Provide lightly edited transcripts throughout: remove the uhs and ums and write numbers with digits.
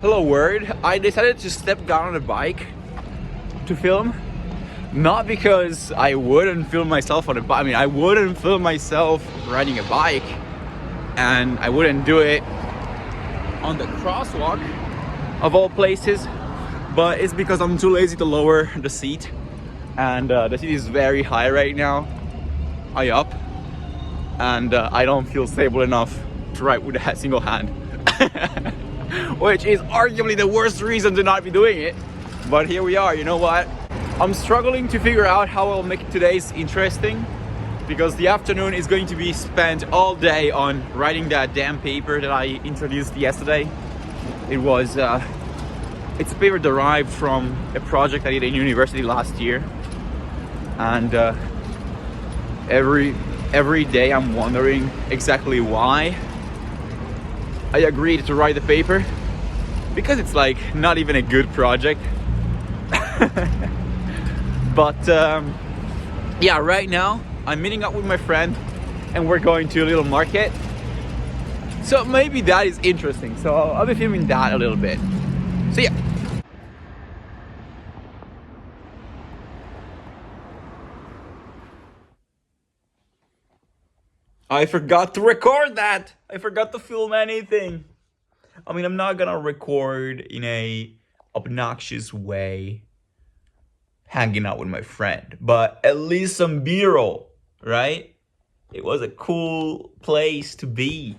Hello world, I decided to step down on a bike to film. Not because I wouldn't film myself on a bike. I mean, I wouldn't film myself riding a bike, and I wouldn't do it on the crosswalk of all places, but it's because I'm too lazy to lower the seat, and the seat is very high right now, high up, and I don't feel stable enough to ride with a single hand. Which is arguably the worst reason to not be doing it, but here we are. You know what, I'm struggling to figure out how I'll make today's interesting, because the afternoon is going to be spent all day on writing that damn paper that I introduced yesterday. It's a paper derived from a project I did in university last year, and every day I'm wondering exactly why I agreed to write the paper, because it's like not even a good project. But yeah, right now I'm meeting up with my friend and we're going to a little market, so maybe that is interesting. So I'll be filming that a little bit. So yeah. I forgot to record that. I forgot to film anything. I mean, I'm not gonna record in a obnoxious way hanging out with my friend, but at least some B-roll, right? It was a cool place to be.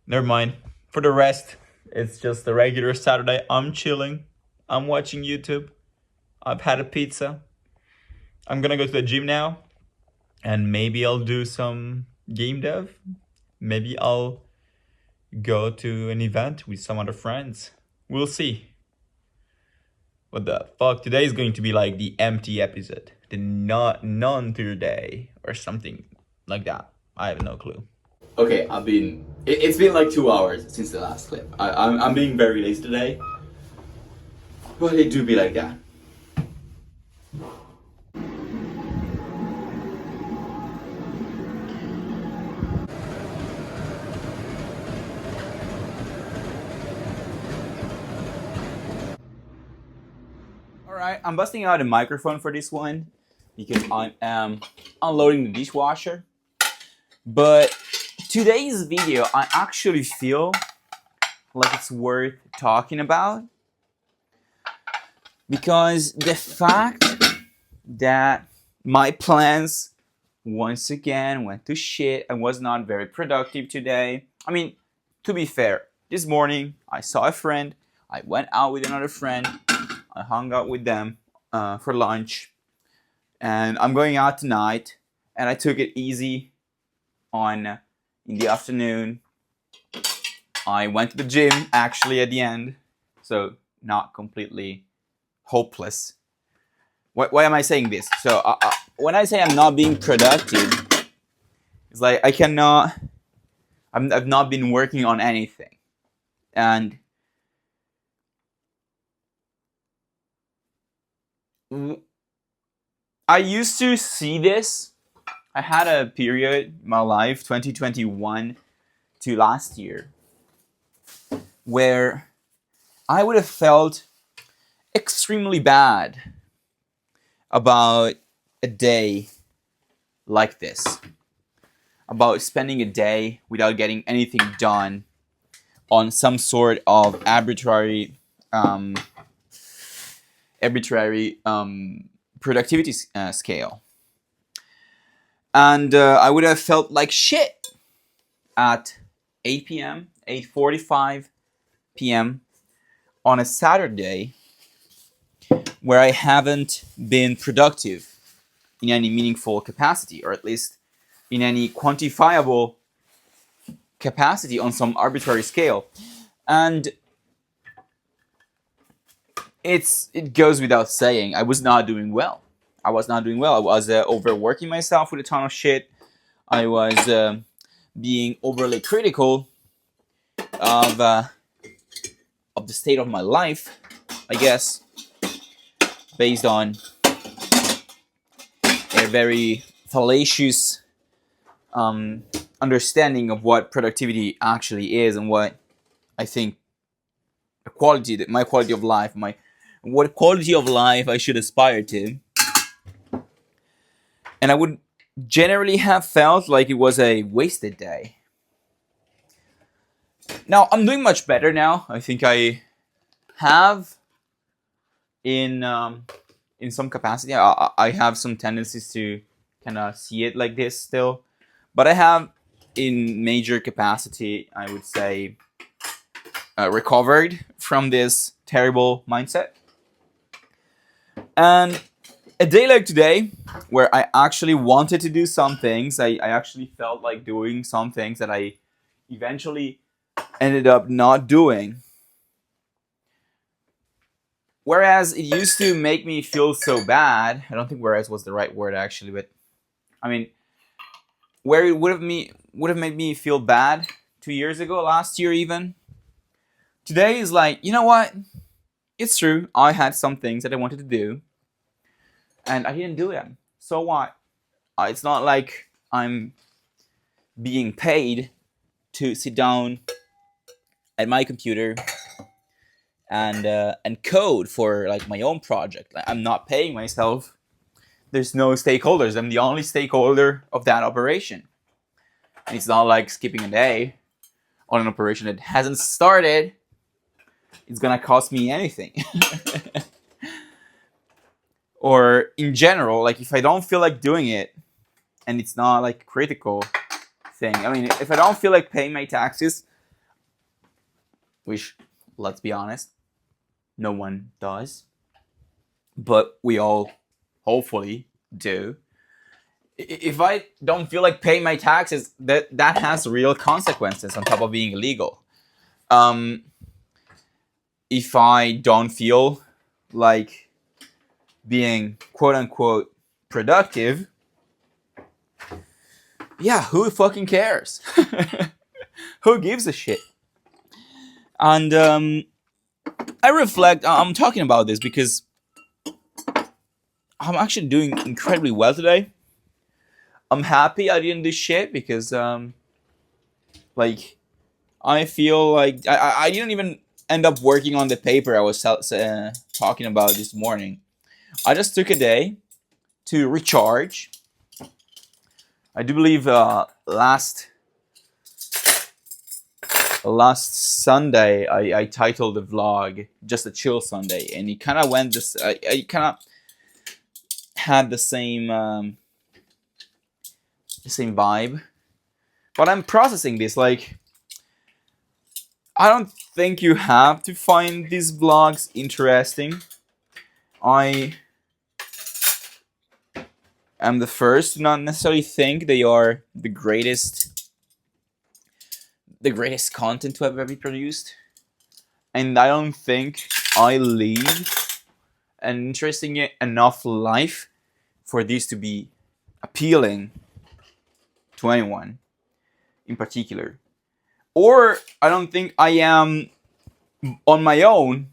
Never mind. For the rest, it's just a regular Saturday. I'm chilling. I'm watching YouTube. I've had a pizza. I'm gonna go to the gym now, and maybe I'll do some game dev. Maybe I'll go to an event with some other friends. We'll see. What the fuck? Today is going to be like the empty episode, the none today or something like that. I have no clue. Okay, it's been like 2 hours since the last clip. I'm being very lazy today, but it do be like that. Alright, I'm busting out a microphone for this one because I am unloading the dishwasher. But today's video, I actually feel like it's worth talking about, because the fact that my plans once again went to shit and was not very productive today. I mean, to be fair, this morning I saw a friend, I went out with another friend, I hung out with them for lunch, and I'm going out tonight, and I took it easy in the afternoon. I went to the gym actually at the end, so not completely hopeless. Why am I saying this? So when I say I'm not being productive, it's like I've not been working on anything, and I used to see this. I had a period in my life, 2021 to last year, where I would have felt extremely bad about a day like this, about spending a day without getting anything done on some sort of arbitrary productivity scale. And I would have felt like shit at 8 p.m., 8:45 p.m. on a Saturday where I haven't been productive in any meaningful capacity, or at least in any quantifiable capacity on some arbitrary scale. And it goes without saying, I was not doing well. I was overworking myself with a ton of shit. I was being overly critical of the state of my life, I guess, based on a very fallacious understanding of what productivity actually is and what I think my quality of life, what quality of life I should aspire to, and I would generally have felt like it was a wasted day. Now I'm doing much better now. I think I have in some capacity. I have some tendencies to kind of see it like this still, but I have in major capacity, I would say, recovered from this terrible mindset. And a day like today, where I actually wanted to do some things, I actually felt like doing some things that I eventually ended up not doing. Whereas it used to make me feel so bad. I don't think whereas was the right word actually, but I mean, where it would have made me feel bad 2 years ago, last year even. Today is like, you know what? It's true. I had some things that I wanted to do, and I didn't do them. So what? It's not like I'm being paid to sit down at my computer and code for like my own project. Like, I'm not paying myself. There's no stakeholders. I'm the only stakeholder of that operation. And it's not like skipping a day on an operation that hasn't started. It's gonna cost me anything. Or in general, like if I don't feel like doing it, and it's not like a critical thing. I mean, if I don't feel like paying my taxes, which, let's be honest, no one does, but we all hopefully do. If I don't feel like paying my taxes, that has real consequences on top of being illegal. If I don't feel like being quote unquote productive, yeah, who fucking cares? Who gives a shit? And I reflect, I'm talking about this because I'm actually doing incredibly well today. I'm happy I didn't do shit because like I feel like I didn't even end up working on the paper I was talking about this morning. I just took a day to recharge. I do believe last Sunday I titled the vlog just a chill Sunday, and it kind of went this. I kind of had the same vibe, but I'm processing this. Like, I don't think you have to find these vlogs interesting. I am the first to not necessarily think they are the greatest content to have ever produced, and I don't think I lead an interesting enough life for these to be appealing to anyone in particular. Or I don't think I am on my own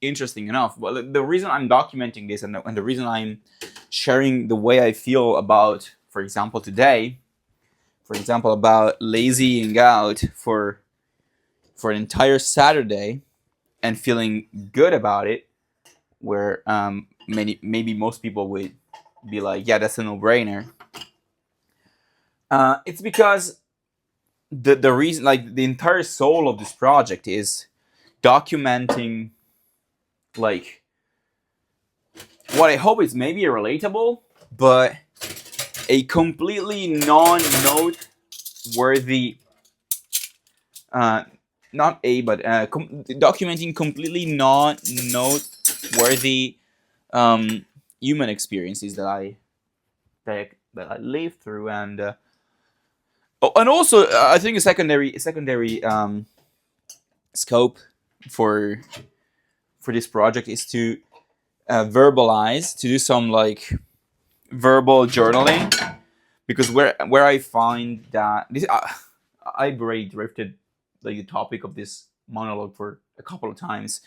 interesting enough. Well, the reason I'm documenting this and the reason I'm sharing the way I feel about, for example, today, about lazying out for an entire Saturday and feeling good about it, where maybe most people would be like, yeah, that's a no-brainer. It's because the reason, like the entire soul of this project is documenting, like, what I hope is maybe a relatable, but a completely non-noteworthy, documenting completely non-noteworthy human experiences that I lived through, and also I think a secondary scope for this project is to verbalize, to do some like verbal journaling, because where I find that this I've already drifted like the topic of this monologue for a couple of times.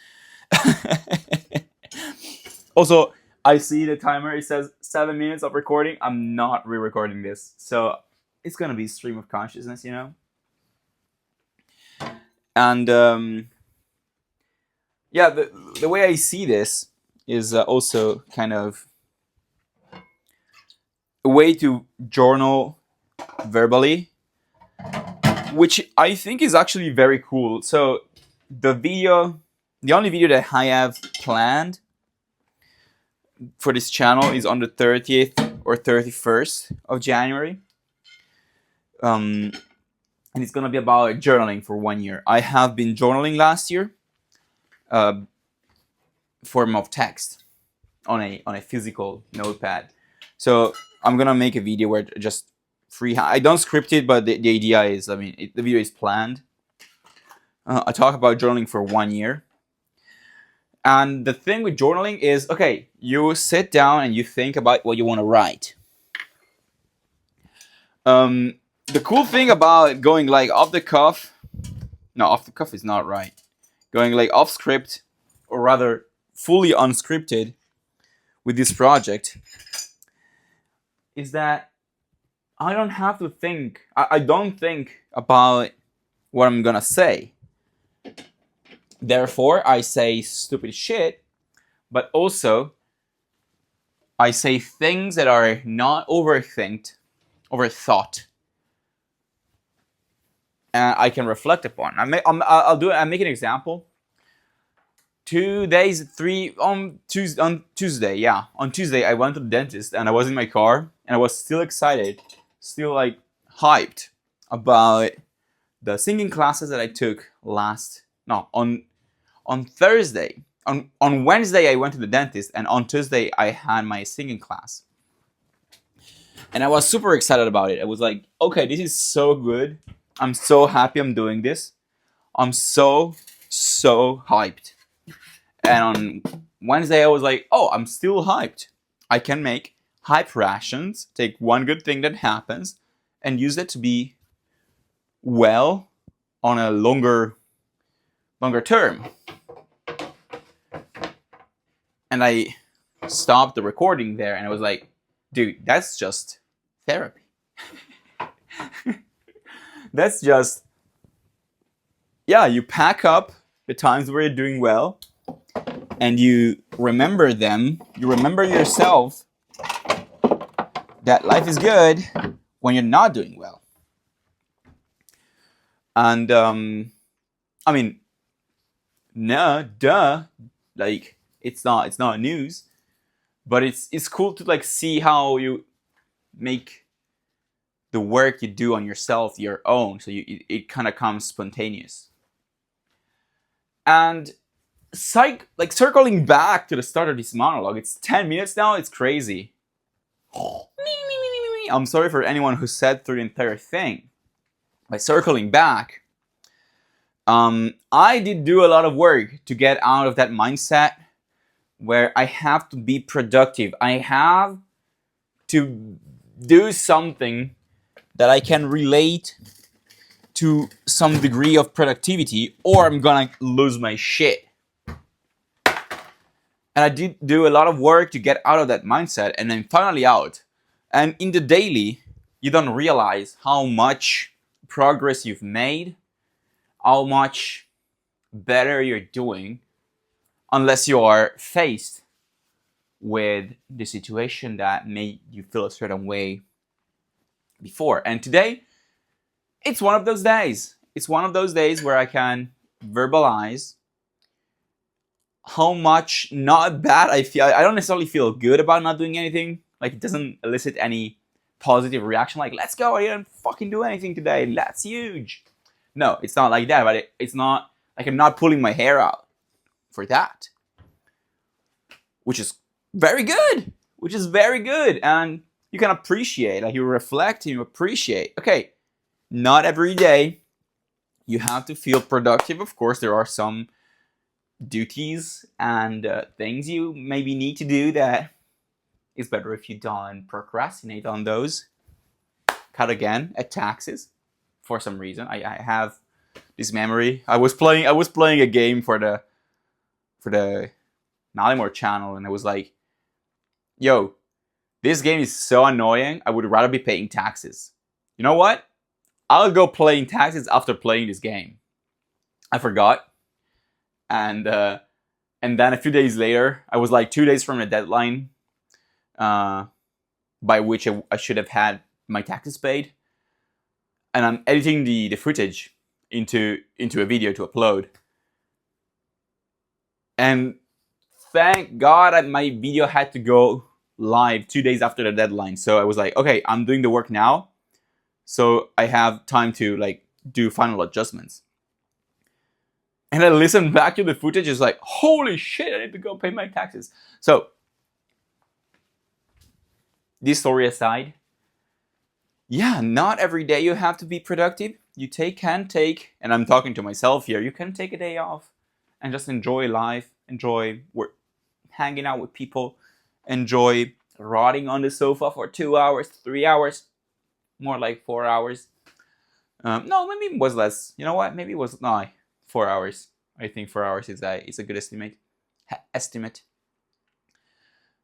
Also, I see the timer, it says 7 minutes of recording. I'm not re-recording this, so it's gonna be stream of consciousness, you know. And yeah, the way I see this is also kind of a way to journal verbally, which I think is actually very cool. So the only video that I have planned for this channel is on the 30th or 31st of January. And it's gonna be about journaling for 1 year. I have been journaling last year, form of text on a physical notepad. So I'm gonna make a video where just I don't script it, but the idea is, I mean, the video is planned. I talk about journaling for 1 year. And the thing with journaling is, okay, you sit down and you think about what you want to write. The cool thing about going like off the cuff is not right. Going like off script, or rather fully unscripted with this project, is that I don't have to think. I don't think about what I'm gonna say. Therefore, I say stupid shit, but also I say things that are not overthought, and I can reflect upon. I'm make an example. On Tuesday, yeah. On Tuesday, I went to the dentist and I was in my car and I was still excited, still like hyped about the singing classes that I took on Thursday. On Wednesday, I went to the dentist, and on Tuesday, I had my singing class. And I was super excited about it. I was like, okay, this is so good. I'm so happy I'm doing this. I'm so hyped. And on Wednesday, I was like, oh, I'm still hyped. I can make hype rations, take one good thing that happens, and use it to be well on a longer term. And I stopped the recording there, and I was like, dude, that's just therapy. That's just, yeah, you pack up the times where you're doing well, and you remember them. You remember yourself that life is good when you're not doing well. And I mean, like, it's not news, but it's cool to like see how you make the work you do on yourself your own, so it kind of comes spontaneous. And circling back to the start of this monologue, it's 10 minutes now. It's crazy. I'm sorry for anyone who sat through the entire thing. By circling back, I did do a lot of work to get out of that mindset where I have to be productive. I have to do something that I can relate to some degree of productivity, or I'm gonna lose my shit. And I did do a lot of work to get out of that mindset, and I'm finally out. And in the daily, you don't realize how much progress you've made, how much better you're doing, unless you are faced with the situation that made you feel a certain way before. And today, it's one of those days. It's one of those days where I can verbalize how much not bad I feel. I don't necessarily feel good about not doing anything. Like, it doesn't elicit any positive reaction. Like, let's go, I didn't fucking do anything today. That's huge. No, it's not like that. But it's not like I'm not pulling my hair out for that. Which is very good. And you can appreciate, like, you reflect and you appreciate. Okay, not every day you have to feel productive. Of course, there are some duties and things you maybe need to do that is better if you don't procrastinate on those. Cut again at taxes for some reason. I have this memory. I was playing a game for the Nalimore channel, and I was like, yo, this game is so annoying. I would rather be paying taxes. You know what? I'll go paying taxes after playing this game. I forgot. And then a few days later, I was like 2 days from the deadline, by which I should have had my taxes paid. And I'm editing the footage into a video to upload. And thank God my video had to go live 2 days after the deadline. So I was like, okay, I'm doing the work now, so I have time to like do final adjustments. And I listened back to the footage. It's like, holy shit, I need to go pay my taxes. So, this story aside, yeah, not every day you have to be productive. You can take, and I'm talking to myself here, you can take a day off and just enjoy life, enjoy hanging out with people, enjoy rotting on the sofa for 2 hours, 3 hours, more like 4 hours. No, maybe it was less. You know what? Maybe it was 4 hours. I think 4 hours is a good estimate.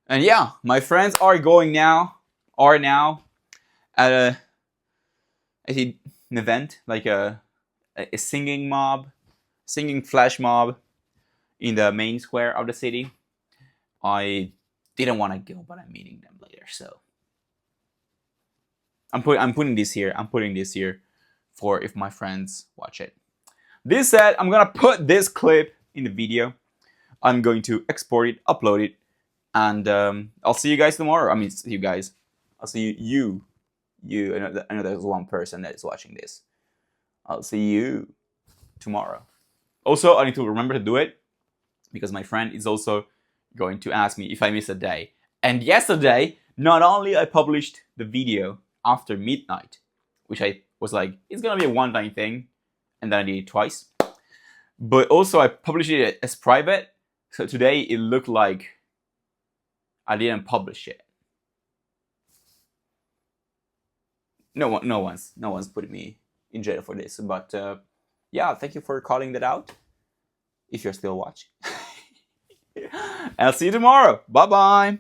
And yeah, my friends are now at an event, like a singing flash mob in the main square of the city. I didn't want to go, but I'm meeting them later, so I'm putting this here. I'm putting this here for if my friends watch it. This said, I'm gonna put this clip in the video. I'm going to export it, upload it, and I'll see you guys tomorrow. I mean, see you guys. I'll see you. I know there's one person that is watching this. I'll see you tomorrow. Also, I need to remember to do it because my friend is also going to ask me if I miss a day. And yesterday, not only I published the video after midnight, which I was like, it's gonna be a one-time thing, and then I did it twice. But also I published it as private, so today it looked like I didn't publish it. No one's putting me in jail for this. But yeah, thank you for calling that out. If you're still watching, and I'll see you tomorrow. Bye bye.